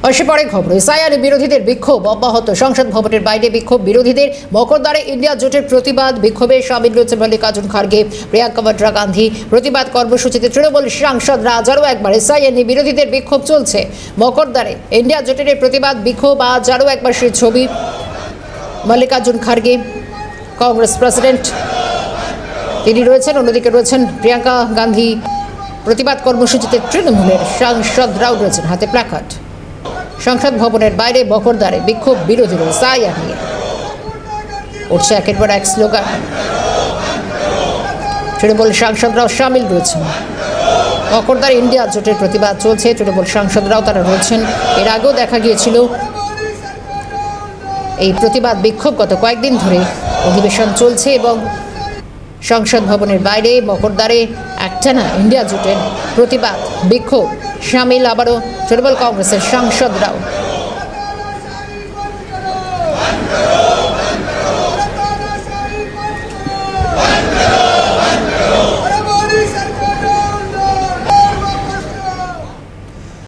আসে পরে খবর, এসআইআর বিরোধীদের বিক্ষোভ অব্যাহত। সংসদ ভবনের বাইরে বিক্ষোভ বিরোধীদের। মকরদ্বারে ইন্ডিয়া জোটের প্রতিবাদ বিক্ষোভে সামিল রয়েছে মল্লিকার্জুন খার্গে, প্রিয়াঙ্কা ভাড্রা গান্ধী। প্রতিবাদ কর্মসূচিতে তৃণমূল সাংসদরা আরও একবার। এসআইআর বিরোধীদের বিক্ষোভ চলছে মকরদ্বারে। ইন্ডিয়া জোটের প্রতিবাদ বিক্ষোভ, আজ আরও একবার সেই ছবি। মল্লিকার্জুন খার্গে কংগ্রেস প্রেসিডেন্ট তিনি রয়েছেন, অন্যদিকে রয়েছেন প্রিয়াঙ্কা গান্ধী। প্রতিবাদ কর্মসূচিতে তৃণমূলের সাংসদরাও রয়েছেন, হাতে প্ল্যাকার্ড। সংসদ ভবনের বাইরে মকরদ্বারে বিক্ষোভ বিরোধীরা এসআইআর নিয়ে উঠছে একের পর এক স্লোগান। তৃণমূল সাংসদরাও সামিল রয়েছেন। মকরদ্বারে ইন্ডিয়া জোটের প্রতিবাদ চলছে, তৃণমূল সাংসদরাও তারা রয়েছেন। এর আগেও দেখা গিয়েছিল এই প্রতিবাদ বিক্ষোভ গত কয়েকদিন ধরে অধিবেশন চলছে এবং সংসদ ভবনের বাইরে মকরদ্বারে একটানা ইন্ডিয়া জোটের প্রতিবাদ বিক্ষোভ সামিল আবারও তৃণমূল কংগ্রেসের সাংসদরাও।